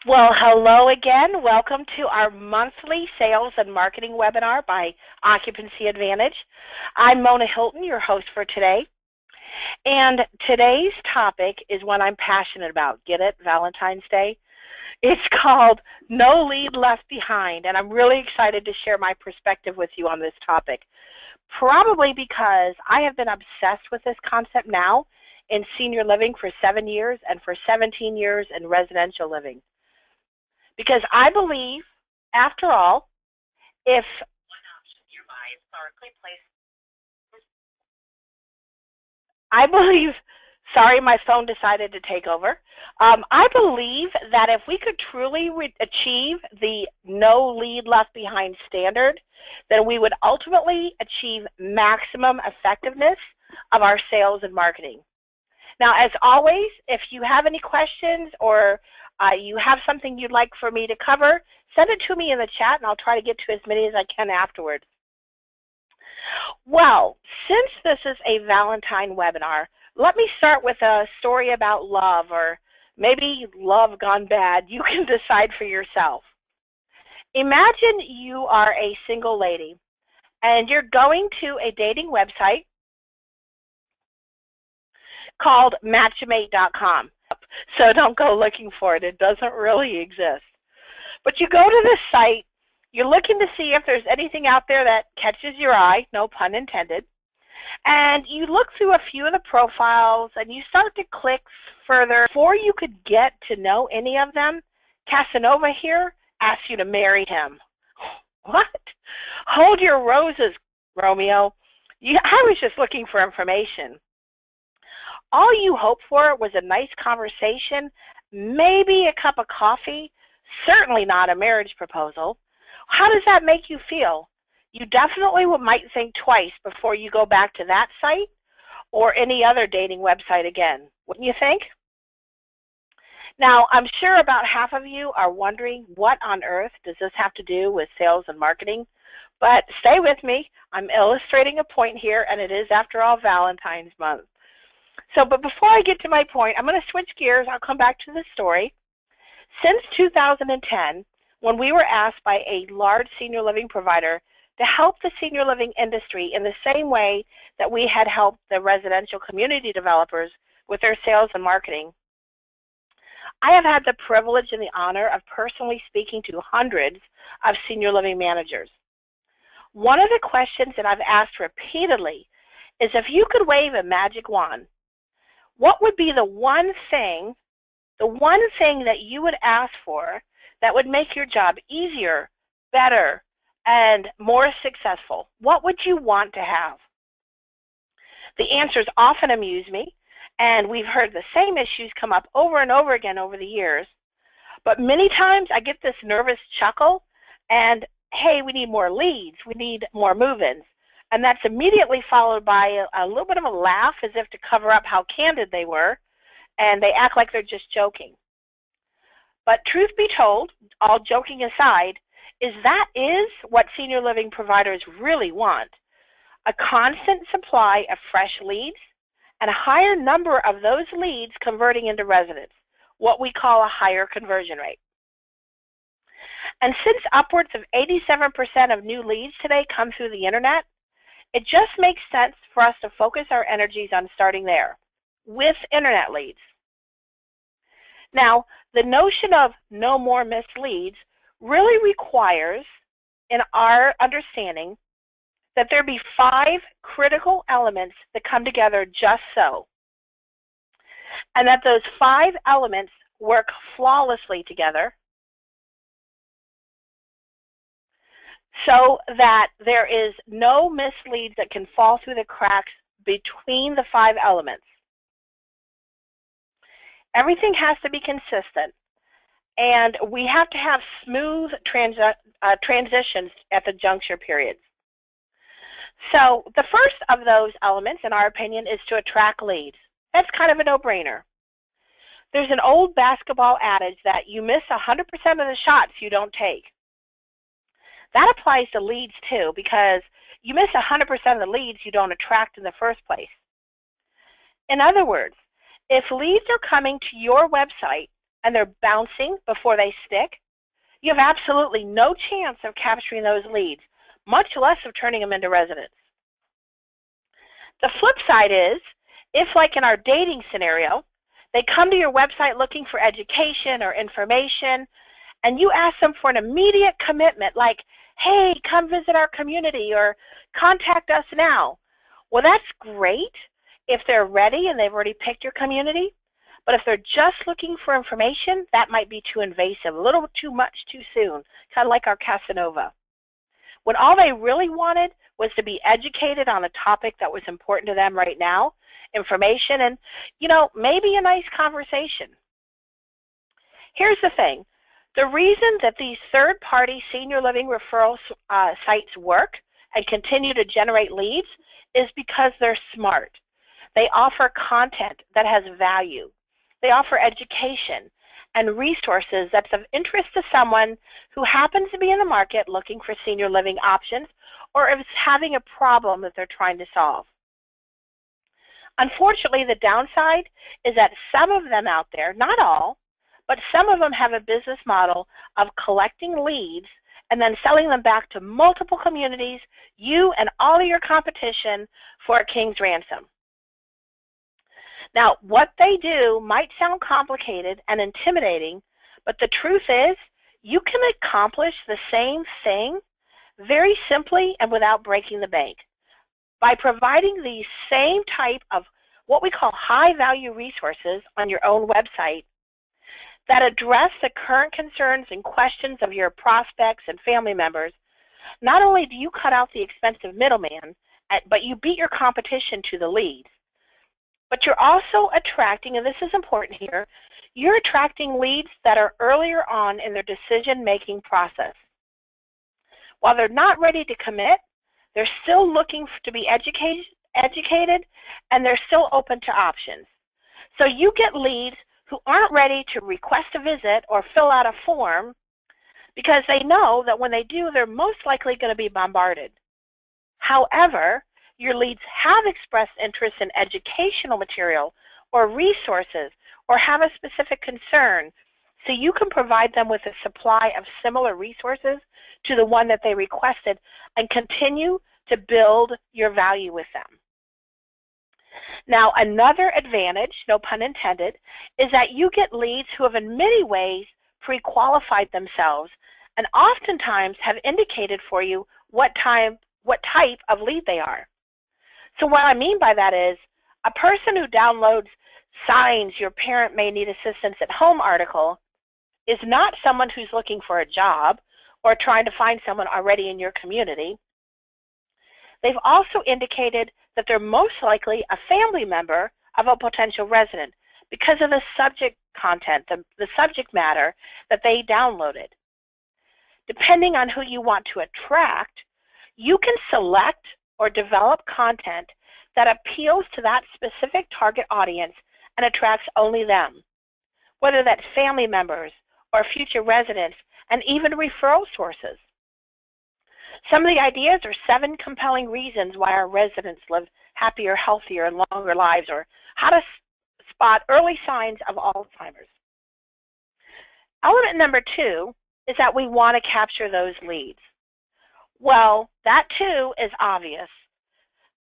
Well, hello again. Welcome to our monthly sales and marketing webinar by Occupancy Advantage. I'm Mona Hilton, your host for today. And today's topic is one I'm passionate about. Get it? Valentine's Day. It's called No Lead Left Behind, and I'm really excited to share my perspective with you on this topic. Probably because I have been obsessed with this concept now in senior living for 7 years and for 17 years in residential living. Because I believe, after all, if one option nearby is historically placed, I believe, sorry, my phone decided to take over. I believe that if we could truly achieve the no lead left behind standard, then we would ultimately achieve maximum effectiveness of our sales and marketing. Now, as always, if you have any questions or you have something you'd like for me to cover, send it to me in the chat and I'll try to get to as many as I can afterwards. Well, since this is a Valentine webinar, let me start with a story about love, or maybe love gone bad. You can decide for yourself. Imagine you are a single lady and you're going to a dating website called Matchamate.com. So don't go looking for it. It doesn't really exist. But you go to this site, you're looking to see if there's anything out there that catches your eye, no pun intended, and you look through a few of the profiles and you start to click further. Before you could get to know any of them, Casanova here asks you to marry him. What? Hold your roses, Romeo. I was just looking for information. All you hoped for was a nice conversation, maybe a cup of coffee, certainly not a marriage proposal. How does that make you feel? You definitely might think twice before you go back to that site or any other dating website again, wouldn't you think? Now, I'm sure about half of you are wondering, what on earth does this have to do with sales and marketing? But stay with me. I'm illustrating a point here, and it is, after all, Valentine's month. But before I get to my point, I'm going to switch gears. I'll come back to the story. Since 2010, when we were asked by a large senior living provider to help the senior living industry in the same way that we had helped the residential community developers with their sales and marketing, I have had the privilege and the honor of personally speaking to hundreds of senior living managers. One of the questions that I've asked repeatedly is, if you could wave a magic wand, what would be the one thing that you would ask for that would make your job easier, better, and more successful? What would you want to have? The answers often amuse me, and we've heard the same issues come up over and over again over the years. But many times I get this nervous chuckle and, hey, we need more leads, we need more move-ins. And that's immediately followed by a little bit of a laugh, as if to cover up how candid they were, and they act like they're just joking. But truth be told, all joking aside, that is what senior living providers really want: a constant supply of fresh leads and a higher number of those leads converting into residents, what we call a higher conversion rate. And since upwards of 87% of new leads today come through the internet, it just makes sense for us to focus our energies on starting there, with internet leads. Now, the notion of no more missed leads really requires, in our understanding, that there be 5 critical elements that come together just so, and that those 5 elements work flawlessly together, so that there is no missed leads that can fall through the cracks between the 5 elements. Everything has to be consistent, and we have to have smooth transitions at the juncture periods. So the first of those elements, in our opinion, is to attract leads. That's kind of a no-brainer. There's an old basketball adage that you miss 100% of the shots you don't take. That applies to leads too, because you miss 100% of the leads you don't attract in the first place. In other words, if leads are coming to your website and they're bouncing before they stick, you have absolutely no chance of capturing those leads, much less of turning them into residents. The flip side is, if like in our dating scenario, they come to your website looking for education or information, and you ask them for an immediate commitment like, hey, come visit our community or contact us now. Well, that's great if they're ready and they've already picked your community. But if they're just looking for information, that might be too invasive, a little too much too soon, kind of like our Casanova. When all they really wanted was to be educated on a topic that was important to them right now, information, and, maybe a nice conversation. Here's the thing. The reason that these third-party senior living referral sites work and continue to generate leads is because they're smart. They offer content that has value. They offer education and resources that's of interest to someone who happens to be in the market looking for senior living options or is having a problem that they're trying to solve. Unfortunately, the downside is that some of them out there, not all, but some of them have a business model of collecting leads and then selling them back to multiple communities, you and all of your competition, for a king's ransom. Now, what they do might sound complicated and intimidating, but the truth is you can accomplish the same thing very simply and without breaking the bank by providing these same type of what we call high-value resources on your own website that address the current concerns and questions of your prospects and family members. Not only do you cut out the expensive middleman, but you beat your competition to the lead. But you're also attracting, and this is important here, you're attracting leads that are earlier on in their decision-making process. While they're not ready to commit, they're still looking to be educated, and they're still open to options. So you get leads who aren't ready to request a visit or fill out a form because they know that when they do, they're most likely going to be bombarded. However, your leads have expressed interest in educational material or resources or have a specific concern, so you can provide them with a supply of similar resources to the one that they requested and continue to build your value with them. Now, another advantage, no pun intended, is that you get leads who have in many ways pre-qualified themselves and oftentimes have indicated for you what type of lead they are. So what I mean by that is a person who downloads Signs Your Parent May Need Assistance at Home article is not someone who's looking for a job or trying to find someone already in your community. They've also indicated that they're most likely a family member of a potential resident because of the subject content, the subject matter that they downloaded. Depending on who you want to attract, you can select or develop content that appeals to that specific target audience and attracts only them, whether that's family members or future residents and even referral sources. Some of the ideas are 7 compelling reasons why our residents live happier, healthier, and longer lives, or how to spot early signs of Alzheimer's. Element number 2 is that we want to capture those leads. Well, that too is obvious.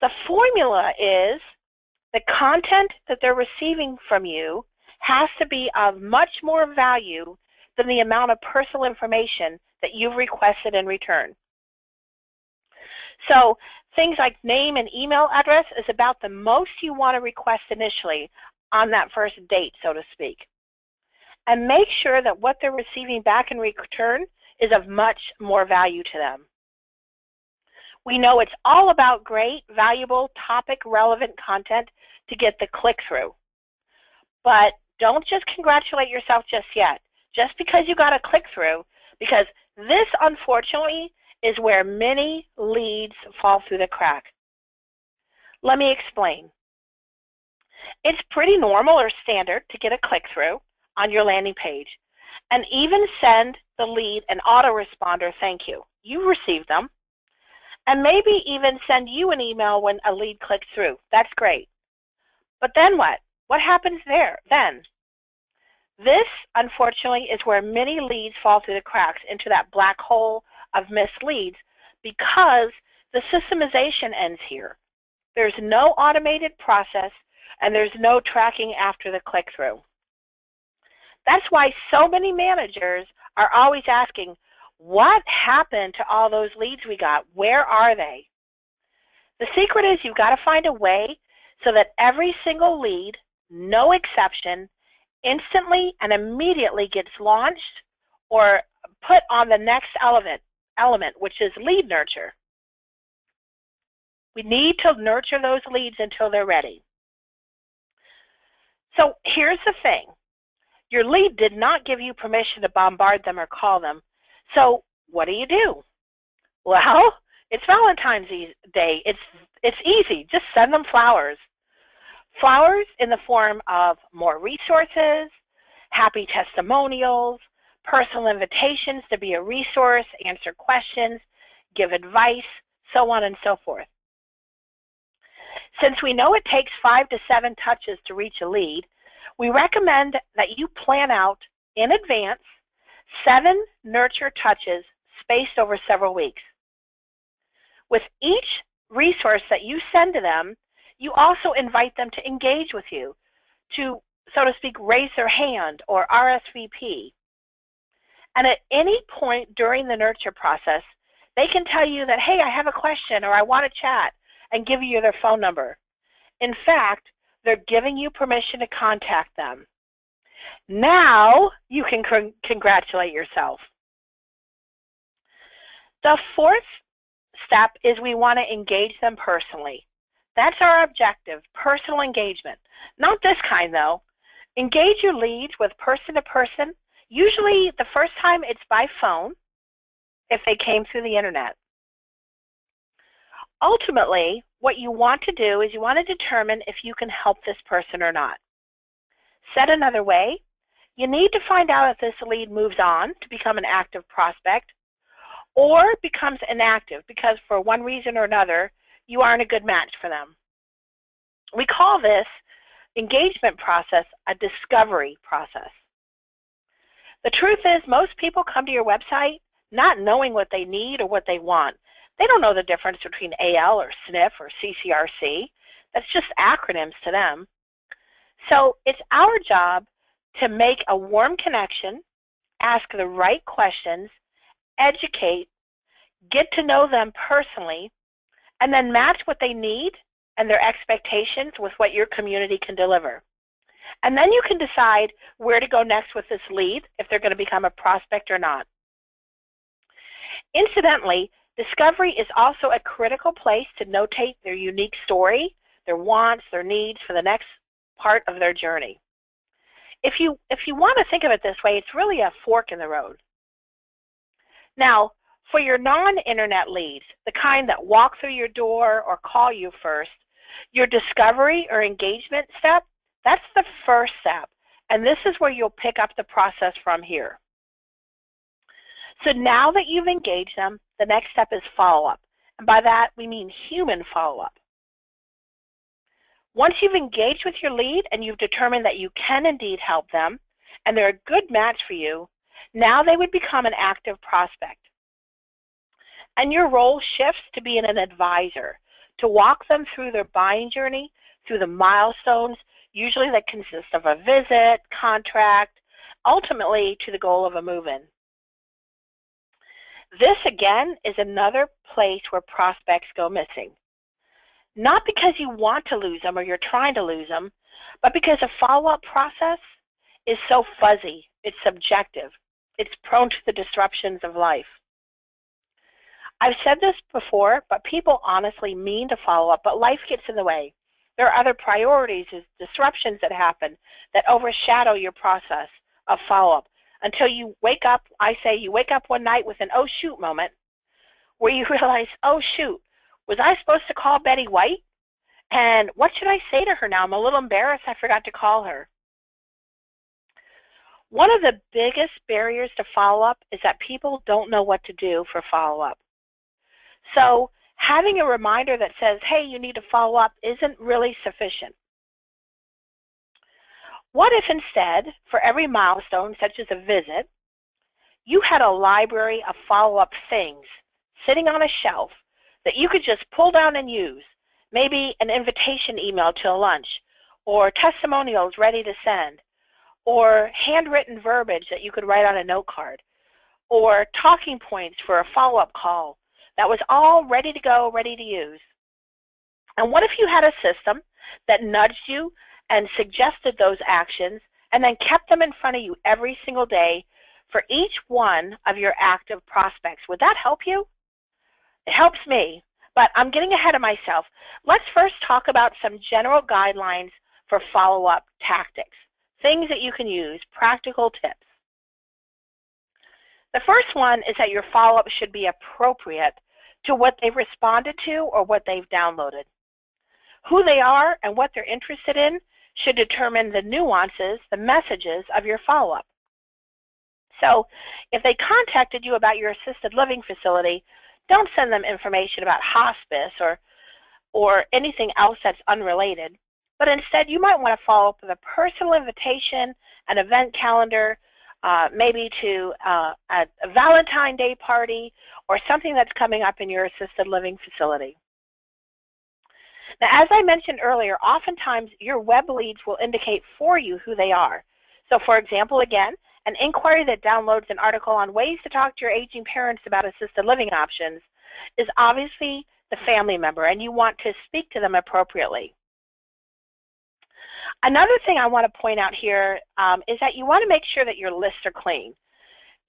The formula is the content that they're receiving from you has to be of much more value than the amount of personal information that you've requested in return. So things like name and email address is about the most you want to request initially on that first date, so to speak. And make sure that what they're receiving back in return is of much more value to them. We know it's all about great, valuable, topic-relevant content to get the click-through. But don't just congratulate yourself just yet, just because you got a click-through, because this, unfortunately, is where many leads fall through the crack. Let me explain. It's pretty normal or standard to get a click-through on your landing page and even send the lead an autoresponder thank you. You received them. And maybe even send you an email when a lead clicks through. That's great. But then what? What happens there then? This, unfortunately, is where many leads fall through the cracks into that black hole of missed leads because the systemization ends here. There's no automated process and there's no tracking after the click-through. That's why so many managers are always asking, what happened to all those leads we got? Where are they? The secret is you've got to find a way so that every single lead, no exception, instantly and immediately gets launched or put on the next element, which is lead nurture. We need to nurture those leads until they're ready. So here's the thing. Your lead did not give you permission to bombard them or call them. So what do? Well, it's Valentine's Day. It's easy. Just send them flowers. Flowers in the form of more resources, happy testimonials, personal invitations to be a resource, answer questions, give advice, so on and so forth. Since we know it takes 5 to 7 touches to reach a lead, we recommend that you plan out in advance 7 nurture touches spaced over several weeks. With each resource that you send to them, you also invite them to engage with you, to, so to speak, raise their hand or RSVP. And at any point during the nurture process, they can tell you that, hey, I have a question or I want to chat, and give you their phone number. In fact, they're giving you permission to contact them. Now you can congratulate yourself. The fourth step is we want to engage them personally. That's our objective, personal engagement. Not this kind, though. Engage your leads with person-to-person. Usually the first time it's by phone if they came through the internet. Ultimately, what you want to do is you want to determine if you can help this person or not. Said another way, you need to find out if this lead moves on to become an active prospect or becomes inactive because for one reason or another, you aren't a good match for them. We call this engagement process a discovery process. The truth is most people come to your website not knowing what they need or what they want. They don't know the difference between AL or SNF or CCRC. That's just acronyms to them. So it's our job to make a warm connection, ask the right questions, educate, get to know them personally, and then match what they need and their expectations with what your community can deliver. And then you can decide where to go next with this lead, if they're going to become a prospect or not. Incidentally, discovery is also a critical place to notate their unique story, their wants, their needs for the next part of their journey. If you want to think of it this way, it's really a fork in the road. Now, for your non-internet leads, the kind that walk through your door or call you first, your discovery or engagement step, that's the first step. And this is where you'll pick up the process from here. So now that you've engaged them, the next step is follow-up. And by that, we mean human follow-up. Once you've engaged with your lead and you've determined that you can indeed help them and they're a good match for you, now they would become an active prospect. And your role shifts to being an advisor, to walk them through their buying journey, through the milestones, usually that consist of a visit, contract, ultimately to the goal of a move-in. This, again, is another place where prospects go missing. Not because you want to lose them or you're trying to lose them, but because a follow-up process is so fuzzy, it's subjective, it's prone to the disruptions of life. I've said this before, but people honestly mean to follow up, but life gets in the way. There are other priorities, disruptions that happen that overshadow your process of follow-up until you wake up, I say you wake up one night with an oh shoot moment where you realize, oh shoot, was I supposed to call Betty White? And what should I say to her now? I'm a little embarrassed I forgot to call her. One of the biggest barriers to follow-up is that people don't know what to do for follow-up. So having a reminder that says, hey, you need to follow up isn't really sufficient. What if instead, for every milestone, such as a visit, you had a library of follow-up things sitting on a shelf that you could just pull down and use, maybe an invitation email to a lunch, or testimonials ready to send, or handwritten verbiage that you could write on a note card, or talking points for a follow-up call that was all ready to go, ready to use? And what if you had a system that nudged you and suggested those actions and then kept them in front of you every single day for each one of your active prospects? Would that help you? It helps me, but I'm getting ahead of myself. Let's first talk about some general guidelines for follow-up tactics, things that you can use, practical tips. The first one is that your follow-up should be appropriate to what they've responded to or what they've downloaded. Who they are and what they're interested in should determine the nuances, the messages of your follow-up. So if they contacted you about your assisted living facility, don't send them information about hospice or anything else that's unrelated. But instead, you might want to follow up with a personal invitation, an event calendar, maybe to a Valentine's Day party or something that's coming up in your assisted living facility. Now, as I mentioned earlier, oftentimes your web leads will indicate for you who they are. So for example, again, an inquiry that downloads an article on ways to talk to your aging parents about assisted living options is obviously the family member, and you want to speak to them appropriately. Another thing I want to point out here is that you want to make sure that your lists are clean.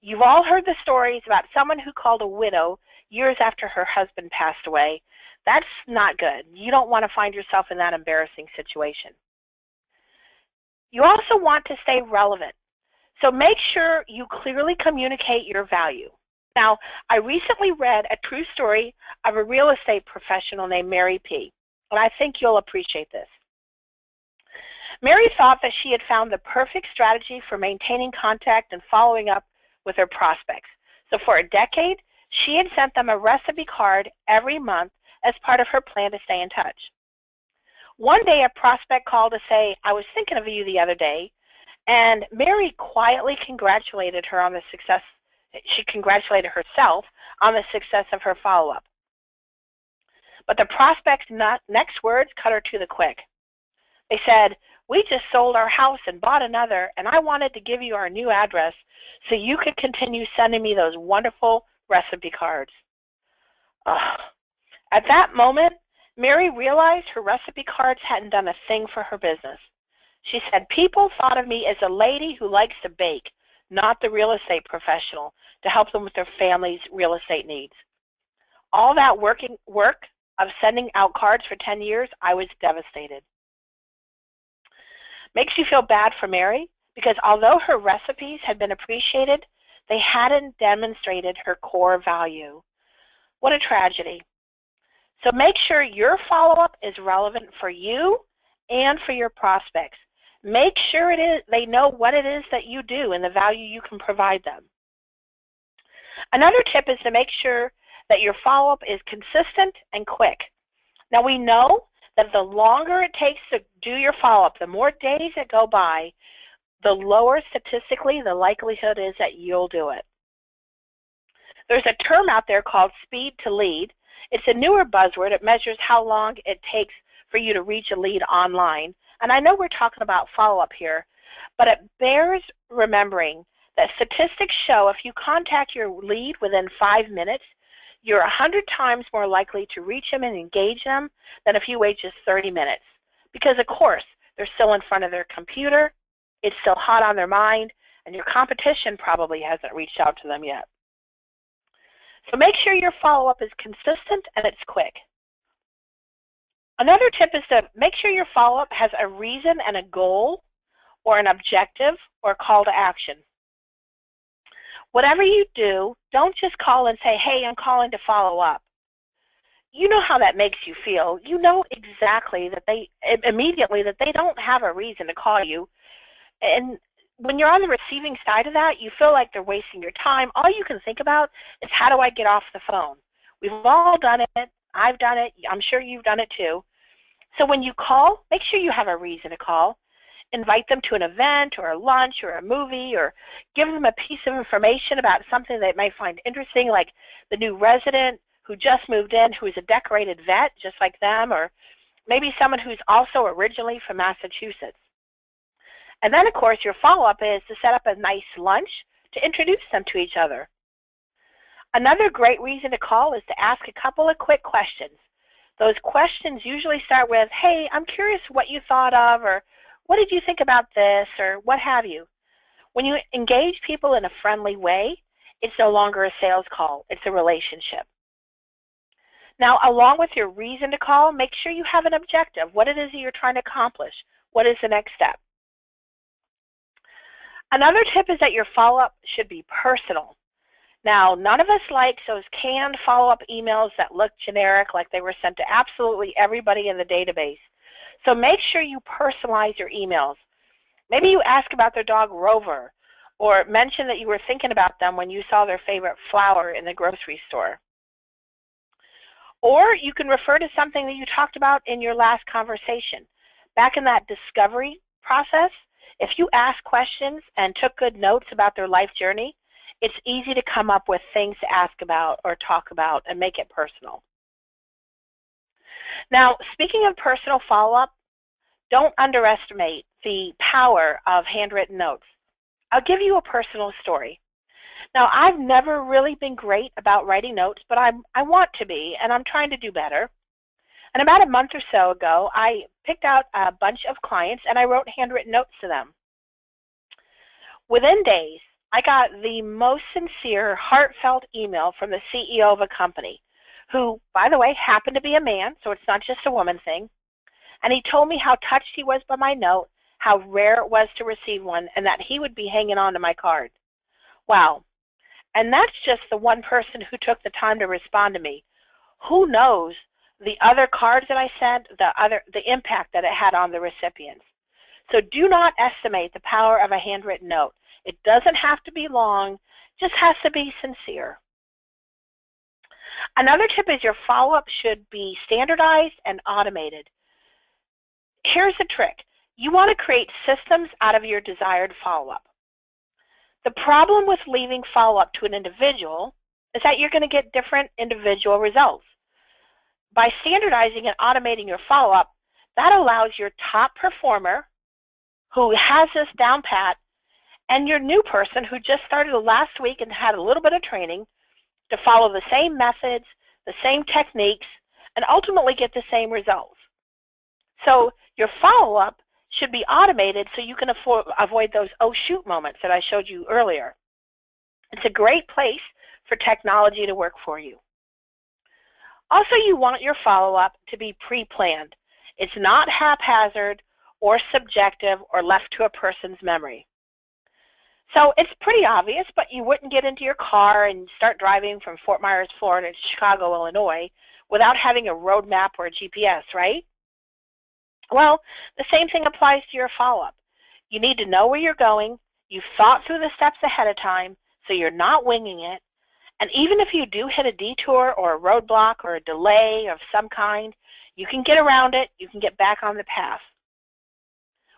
You've all heard the stories about someone who called a widow years after her husband passed away. That's not good. You don't want to find yourself in that embarrassing situation. You also want to stay relevant. So make sure you clearly communicate your value. Now, I recently read a true story of a real estate professional named Mary P., and I think you'll appreciate this. Mary thought that she had found the perfect strategy for maintaining contact and following up with her prospects. So for a decade, she had sent them a recipe card every month as part of her plan to stay in touch. One day, a prospect called to say, "I was thinking of you the other day," and Mary quietly congratulated her on the success. She congratulated herself on the success of her follow-up. But the prospect's next words cut her to the quick. They said, "We just sold our house and bought another, and I wanted to give you our new address so you could continue sending me those wonderful recipe cards." Ugh. At that moment, Mary realized her recipe cards hadn't done a thing for her business. She said, "People thought of me as a lady who likes to bake, not the real estate professional to help them with their family's real estate needs." All that work of sending out cards for 10 years, I was devastated. Makes you feel bad for Mary because although her recipes had been appreciated, they hadn't demonstrated her core value. What a tragedy. So make sure your follow-up is relevant for you and for your prospects. Make sure they know what it is that you do and the value you can provide them. Another tip is to make sure that your follow-up is consistent and quick. Now we know that the longer it takes to do your follow-up, the more days that go by, the lower statistically the likelihood is that you'll do it. There's a term out there called speed to lead. It's a newer buzzword. It measures how long it takes for you to reach a lead online. And I know we're talking about follow-up here, but it bears remembering that statistics show if you contact your lead within 5 minutes, you're 100 times more likely to reach them and engage them than if you wait just 30 minutes. Because, of course, they're still in front of their computer, it's still hot on their mind, and your competition probably hasn't reached out to them yet. So make sure your follow-up is consistent and it's quick. Another tip is to make sure your follow-up has a reason and a goal or an objective or a call to action. Whatever you do, don't just call and say, "Hey, I'm calling to follow up." You know how that makes you feel. You know exactly that immediately that they don't have a reason to call you. And when you're on the receiving side of that, you feel like they're wasting your time. All you can think about is, how do I get off the phone? We've all done it. I've done it. I'm sure you've done it too. So when you call, make sure you have a reason to call. invite them to an event or a lunch or a movie, or give them a piece of information about something they might find interesting, like the new resident who just moved in who is a decorated vet just like them, or maybe someone who's also originally from Massachusetts. And then, of course, your follow-up is to set up a nice lunch to introduce them to each other. Another great reason to call is to ask a couple of quick questions. Those questions usually start with, hey, I'm curious what you thought of, or what did you think about this, or what have you. When you engage people in a friendly way, it's no longer a sales call, it's a relationship. Now, along with your reason to call, make sure you have an objective, what it is that you're trying to accomplish. What is the next step? Another tip is that your follow-up should be personal. Now, none of us likes those canned follow-up emails that look generic, like they were sent to absolutely everybody in the database. So make sure you personalize your emails. Maybe you ask about their dog Rover, or mention that you were thinking about them when you saw their favorite flower in the grocery store. Or you can refer to something that you talked about in your last conversation. Back in that discovery process, if you asked questions and took good notes about their life journey, it's easy to come up with things to ask about or talk about and make it personal. Now, speaking of personal follow-up, don't underestimate the power of handwritten notes. I'll give you a personal story. Now, I've never really been great about writing notes, but I want to be, and I'm trying to do better. And about a month or so ago, I picked out a bunch of clients and I wrote handwritten notes to them. Within days, I got the most sincere, heartfelt email from the CEO of a company who, by the way, happened to be a man, so it's not just a woman thing. And he told me how touched he was by my note, how rare it was to receive one, and that he would be hanging on to my card. Wow. And that's just the one person who took the time to respond to me. Who knows the other cards that I sent, the impact that it had on the recipients. So do not estimate the power of a handwritten note. It doesn't have to be long, just has to be sincere. Another tip is your follow-up should be standardized and automated. Here's the trick. You want to create systems out of your desired follow-up. The problem with leaving follow-up to an individual is that you're going to get different individual results. By standardizing and automating your follow-up, that allows your top performer who has this down pat and your new person who just started last week and had a little bit of training to follow the same methods, the same techniques, and ultimately get the same results. So your follow-up should be automated so you can avoid those oh shoot moments that I showed you earlier. It's a great place for technology to work for you. Also, you want your follow-up to be pre-planned. It's not haphazard or subjective or left to a person's memory. So it's pretty obvious, but you wouldn't get into your car and start driving from Fort Myers, Florida to Chicago, Illinois without having a road map or a GPS, right? Well, the same thing applies to your follow-up. You need to know where you're going. You've thought through the steps ahead of time, so you're not winging it. And even if you do hit a detour or a roadblock or a delay of some kind, you can get around it. You can get back on the path.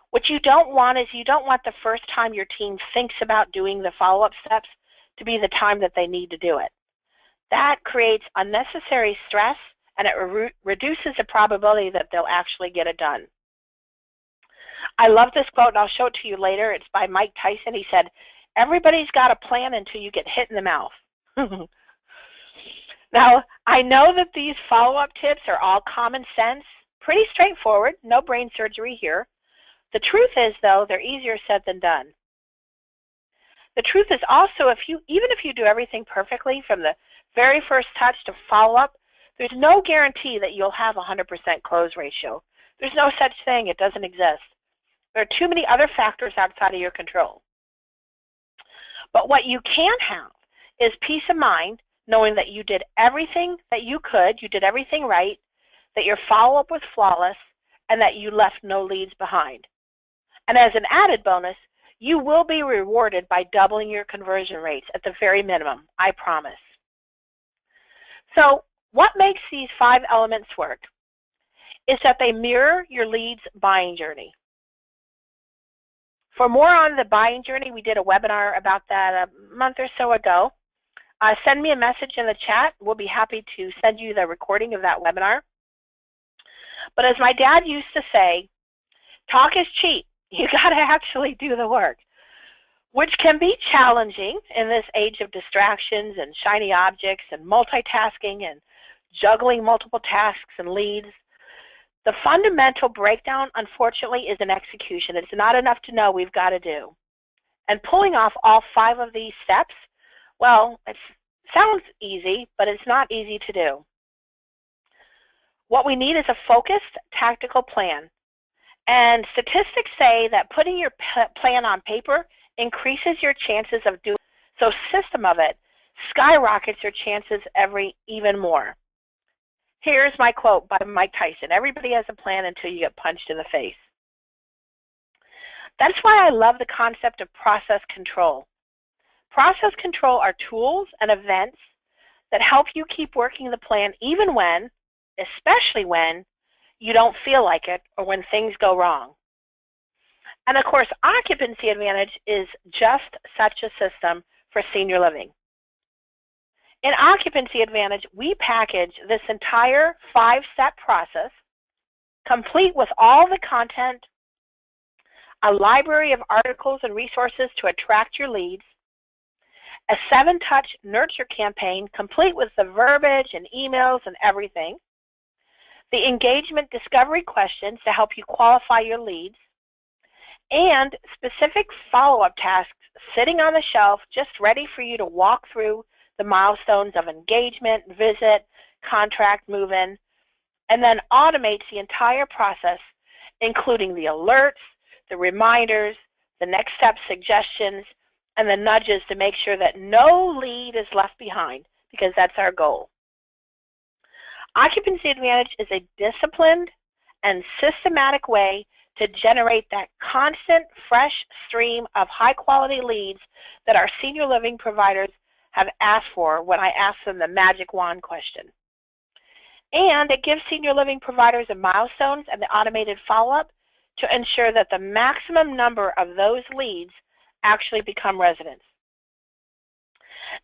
What you don't want is you don't want the first time your team thinks about doing the follow-up steps to be the time that they need to do it. That creates unnecessary stress, and it reduces the probability that they'll actually get it done. I love this quote, and I'll show it to you later. It's by Mike Tyson. He said, "Everybody's got a plan until you get hit in the mouth." Now, I know that these follow-up tips are all common sense, pretty straightforward, no brain surgery here. The truth is, though, they're easier said than done. The truth is also, even if you do everything perfectly from the very first touch to follow-up, there's no guarantee that you'll have a 100% close ratio. There's no such thing. It doesn't exist. There are too many other factors outside of your control. But what you can have is peace of mind, knowing that you did everything that you could, you did everything right, that your follow-up was flawless, and that you left no leads behind. And as an added bonus, you will be rewarded by doubling your conversion rates at the very minimum, I promise. So what makes these 5 elements work is that they mirror your lead's buying journey. For more on the buying journey, we did a webinar about that a month or so ago. Send me a message in the chat. We'll be happy to send you the recording of that webinar. But as my dad used to say, talk is cheap. You got to actually do the work, which can be challenging in this age of distractions and shiny objects and multitasking and juggling multiple tasks and leads. The fundamental breakdown, unfortunately, is in execution. It's not enough to know we've got to do. And pulling off all 5 of these steps, well, it sounds easy, but it's not easy to do. What we need is a focused, tactical plan. And statistics say that putting your plan on paper increases your chances of doing so. System of it skyrockets your chances even more. Here's my quote by Mike Tyson: "Everybody has a plan until you get punched in the face." That's why I love the concept of process control. Process control are tools and events that help you keep working the plan even when, especially when, you don't feel like it or when things go wrong. And of course, Occupancy Advantage is just such a system for senior living. In Occupancy Advantage, we package this entire 5-step process, complete with all the content, a library of articles and resources to attract your leads, a 7-touch nurture campaign complete with the verbiage and emails and everything, the engagement discovery questions to help you qualify your leads, and specific follow-up tasks sitting on the shelf just ready for you to walk through the milestones of engagement, visit, contract, move-in, and then automates the entire process, including the alerts, the reminders, the next step suggestions, and the nudges to make sure that no lead is left behind, because that's our goal. Occupancy Advantage is a disciplined and systematic way to generate that constant, fresh stream of high-quality leads that our senior living providers have asked for when I ask them the magic wand question. And it gives senior living providers the milestones and the automated follow-up to ensure that the maximum number of those leads actually become residents.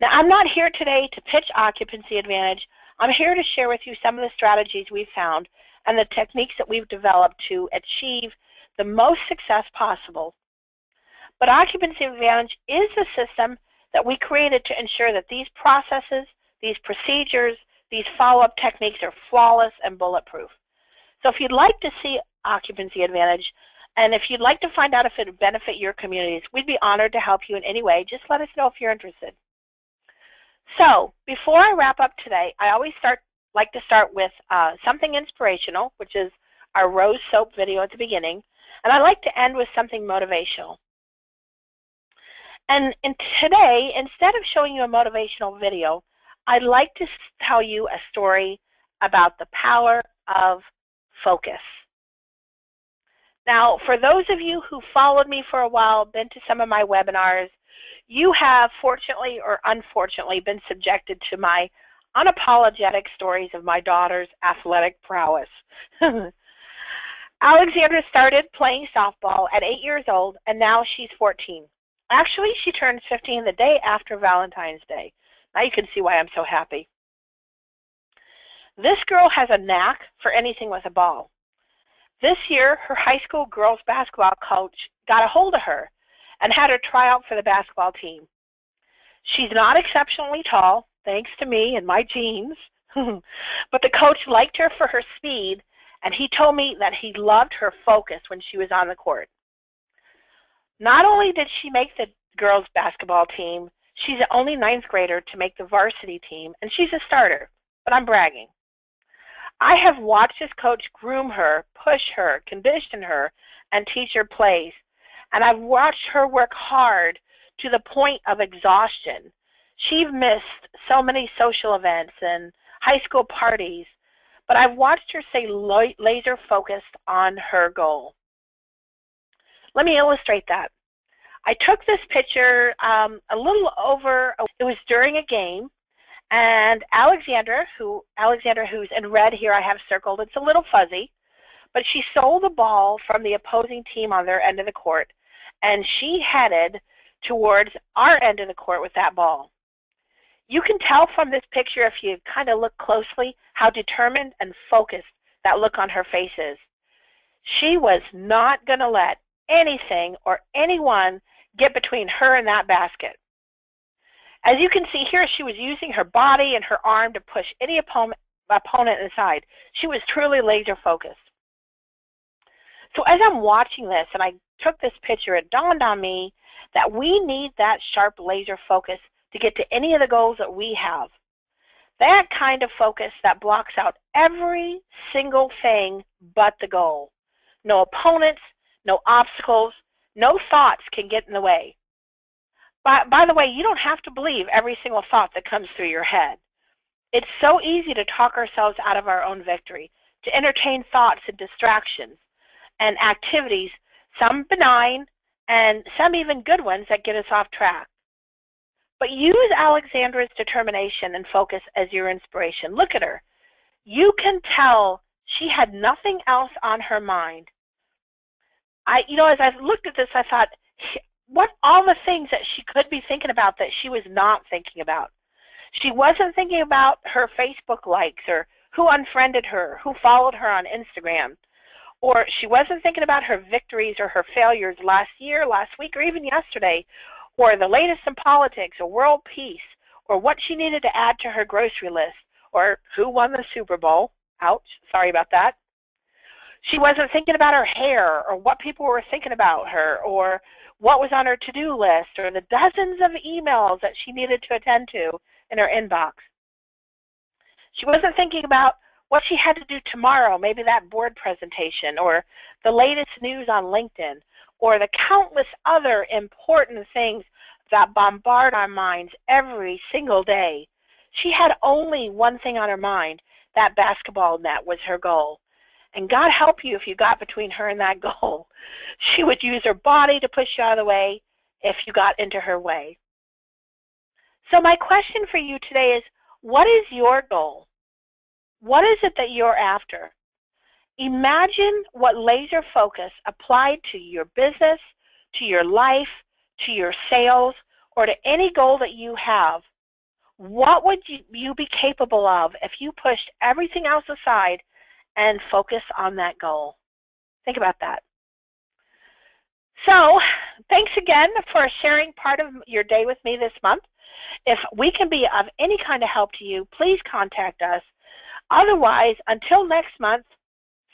Now, I'm not here today to pitch Occupancy Advantage. I'm here to share with you some of the strategies we've found and the techniques that we've developed to achieve the most success possible. But Occupancy Advantage is a system that we created to ensure that these processes, these procedures, these follow-up techniques are flawless and bulletproof. So if you'd like to see Occupancy Advantage, and if you'd like to find out if it would benefit your communities, we'd be honored to help you in any way. Just let us know if you're interested. So before I wrap up today, I always like to start with something inspirational, which is our rose soap video at the beginning, and I like to end with something motivational. And today, instead of showing you a motivational video, I'd like to tell you a story about the power of focus. Now, for those of you who followed me for a while, been to some of my webinars, you have, fortunately or unfortunately, been subjected to my unapologetic stories of my daughter's athletic prowess. Alexandra started playing softball at 8 years old, and now she's 14. Actually, she turns 15 the day after Valentine's Day. Now you can see why I'm so happy. This girl has a knack for anything with a ball. This year, her high school girls basketball coach got a hold of her and had her try out for the basketball team. She's not exceptionally tall, thanks to me and my genes, but the coach liked her for her speed, and he told me that he loved her focus when she was on the court. Not only did she make the girls basketball team, she's the only 9th grader to make the varsity team, and she's a starter, but I'm bragging. I have watched this coach groom her, push her, condition her, and teach her plays, and I've watched her work hard to the point of exhaustion. She's missed so many social events and high school parties, but I've watched her stay laser focused on her goal. Let me illustrate that. I took this picture it was during a game, and Alexandra, who's in red here I have circled, it's a little fuzzy, but she stole the ball from the opposing team on their end of the court, and she headed towards our end of the court with that ball. You can tell from this picture, if you kind of look closely, how determined and focused that look on her face is. She was not going to let anything or anyone get between her and that basket. As you can see here, she was using her body and her arm to push any opponent aside. She was truly laser focused. So as I'm watching this and I took this picture, it dawned on me that we need that sharp laser focus to get to any of the goals that we have. That kind of focus that blocks out every single thing but the goal. No opponents, no obstacles, no thoughts can get in the way. By the way, you don't have to believe every single thought that comes through your head. It's so easy to talk ourselves out of our own victory, to entertain thoughts and distractions and activities, some benign and some even good ones that get us off track. But use Alexandra's determination and focus as your inspiration. Look at her. You can tell she had nothing else on her mind. As I looked at this, I thought, what all the things that she could be thinking about that she was not thinking about. She wasn't thinking about her Facebook likes or who unfriended her, who followed her on Instagram. Or she wasn't thinking about her victories or her failures last year, last week, or even yesterday, or the latest in politics or world peace, or what she needed to add to her grocery list, or who won the Super Bowl. Ouch, sorry about that. She wasn't thinking about her hair or what people were thinking about her or what was on her to-do list or the dozens of emails that she needed to attend to in her inbox. She wasn't thinking about what she had to do tomorrow, maybe that board presentation or the latest news on LinkedIn or the countless other important things that bombard our minds every single day. She had only one thing on her mind. That basketball net was her goal. And God help you if you got between her and that goal. She would use her body to push you out of the way if you got into her way. So my question for you today is, what is your goal? What is it that you're after? Imagine what laser focus applied to your business, to your life, to your sales, or to any goal that you have. What would you be capable of if you pushed everything else aside and focus on that goal? Think about that. So, thanks again for sharing part of your day with me this month. If we can be of any kind of help to you, please contact us. Otherwise, until next month,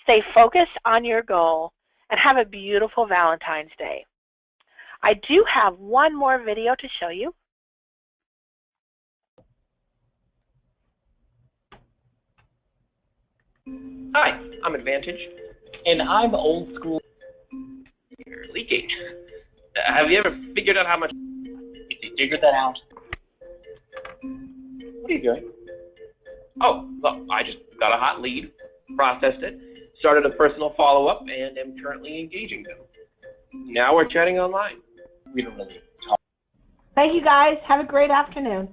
stay focused on your goal and have a beautiful Valentine's Day. I do have one more video to show you. Hi, I'm Advantage, and I'm old school. You're leaking. Have you ever figured out how much? If you figured that out, what are you doing? Oh, well, I just got a hot lead, processed it, started a personal follow-up, and am currently engaging them. Now we're chatting online. We don't really talk. Thank you, guys. Have a great afternoon.